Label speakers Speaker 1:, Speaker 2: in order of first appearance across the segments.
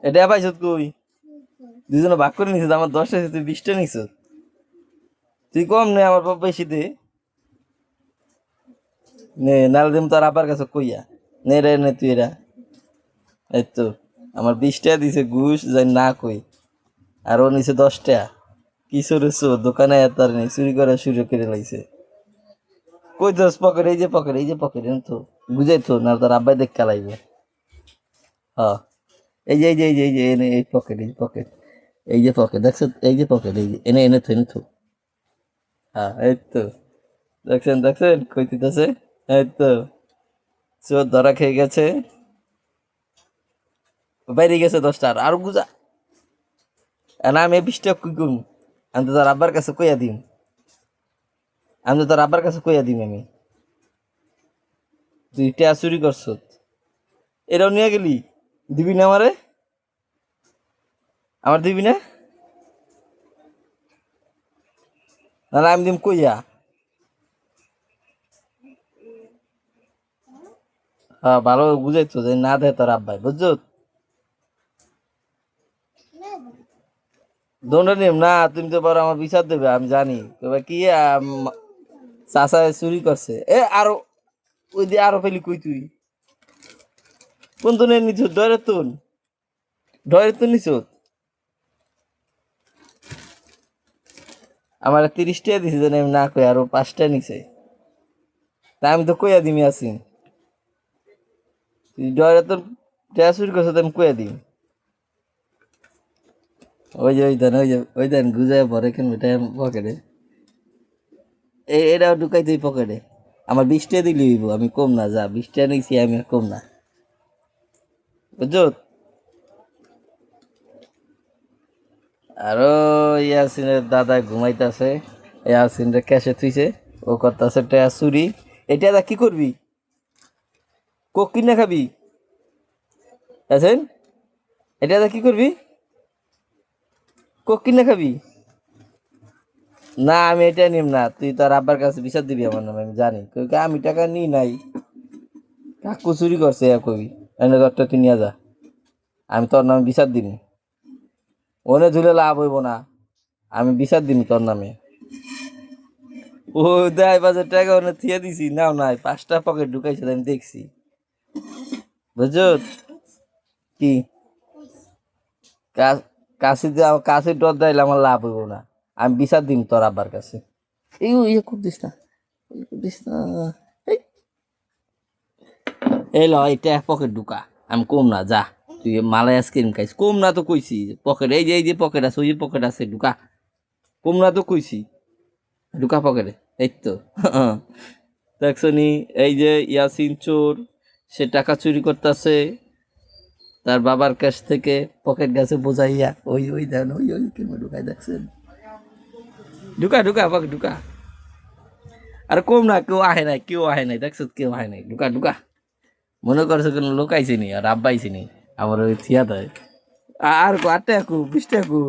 Speaker 1: এটা পাইছ কই? দুজনে ভাগ করে নিছিস, আমার 10টা তুই 20টা নিছ। তুই কম নে, আমার বাপ বেশি দে। নে নাল দিম তোর আবার কাছে কইয়া। নে রে নে তুই এরা। এই তো আমার 20টা দিছে ঘুষ যাই না কই। আর ও নিছে 10টা। কি চোরেছো দোকানে তার নেই, চুরি করা শুরু করে লাইছে। কই দোস পকেট, এই যে পকেট, এই যে পকেট এনে তো বুঝাই তো না, তোর আব্বাই দেখ কালাইবে। হ্যাঁ এই যে এই যে এই যে এই যে এনে এই পকেট, এই পকেট, এই যে পকেট দেখছো, এই যে পকেট, এই যে এনে এনে তো এনে তো। হ্যাঁ এই তো দেখছেন দেখছেন কই দিতেছে। এই তো চোর ধরা খেয়ে গেছে। বাইরে গেছে 10টা, আর গুজা। না আমি 20টা কি করবো? আমি তো তোর আব্বার কাছে কইয়া দিম। আমি তো তোর আব্বার কাছে কইয়া দিম আমি। তুই টিয়া চুরি করছ, এটাও নিয়ে গেলি। দিবি না আমারে? আমার দিবি না? না আমি দিম কইয়া। হ্যাঁ ভালো বুঝাইতো যে না দেয় তোর আব্বাই, বুঝছো? দৌড়ে নিম না, তুমি তো বড় আমার বিচার দেবে আমি জানি। তবে কি চাষা চুরি করছে এ আরো, ওই দিয়ে আরো ফেলি কই তুই? কোন তো নিছ? ডয়ের তুন, ডয়ের তুন নিছ। আমার 30টা দিছে যেন আমি না কই, আরো 5টা নিছে। তা আমি তো কইয়া দিমি আছি। তুই ডয়ের তুন টিয়া চুরি করছে তো আমি কইয়া দিম। ওই যে ওই দেন, ওই যে ওই দেন গুজায় ভরে কেন পকেটে। এটাও ঢুকাই তুই পকেটে। আমার 20টা দিলি হইব, আমি কম না, যা 20টা নিছি আমি, আর কম না, বুঝছো? আরো ইয়াসিনের দাদা ঘুমাইতেছে, ইয়াসিনরে ক্যাশে থুইছে, ও করতেছে টেয়া চুরি। এটা দা কি করবি? কোক কিনে খাবি? আছেন, এটা দা কি করবি? কোক কিনে খাবি? না আমি এটা নিম না, তুই তোর আব্বার কাছে বিচার দিবি আমার নামে, আমি জানি। আমি টাকা নিই নাই, কাকু চুরি করছে ইয়া কবি। এনে দরটা তুই নিয়ে যা, আমি তোর নামে বিচার দিবি। ওনে ধুলে লাভ হইব না, আমি বিচার দিবি তোর নামে। ও দেয় বাজার টাকা ওনে থিয়ে দিছি, নাও নাই 5টা পকেট ঢুকাইছে আমি দেখছি, বুঝছো? কি কাশি কাশি ডর দিলে আমার লাভ হইব না, আমি বিচার দিম তোর আব্বার কাছে। এই ইয়ে খুব দিস না, খুব দিস না। এই এই ল এটা পকেট ঢুকা, আমি কম না, যা। তুই মালাই আইসক্রিম খাইস, কম না তো কইছি। পকেট এই যে পকেট আছে, ওই যে পকেট আছে, ঢুকা। কম না তো কইছি, ঢুকা পকেটে। এই তো দেখছো নি? এই যে ইয়াসিন চোর, সে টাকা চুরি করতেছে তার বাবার কাছ থেকে, পকেট গেছে বোঝাইয়া। ওই ওই দেন, ওই ওই কেমন ঢুকাই দেখছেন। ঢুকা ঢুকা পকেট ঢুকা। আর কম না, কেউ আহে নাই, কেউ আহে নাই, দেখছো কেউ আহে নাই, ঢুকা ঢুকা। মনে করছো কোনো লোক আইসি নি আর আব্বা আইসি নি আমার ওই থিয়া দেয়। আর 8 টাকা কু, 20 টাকা কু,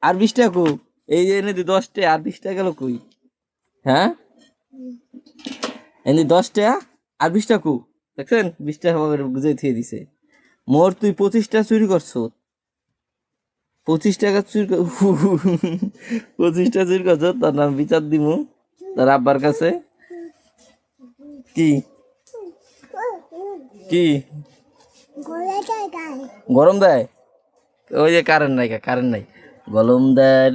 Speaker 1: আর 20 টাকা কু। এই যে এনে দি 10টা, আর 20টা গেল কই? হ্যাঁ এনে 10টা আর 20টা কু। দেখছেন 20টা গুজে থিয়ে দিছে। মোর তুই 25টা চুরি করছো, 25 টাকা চুরি 25টা চুরি করছো, তার নাম বিচার দিমু তার আব্বার কাছে। কি কি গরম দেয়? ওই যে কারেন্ট নাই, কারেন্ট নাই, গরম দেয়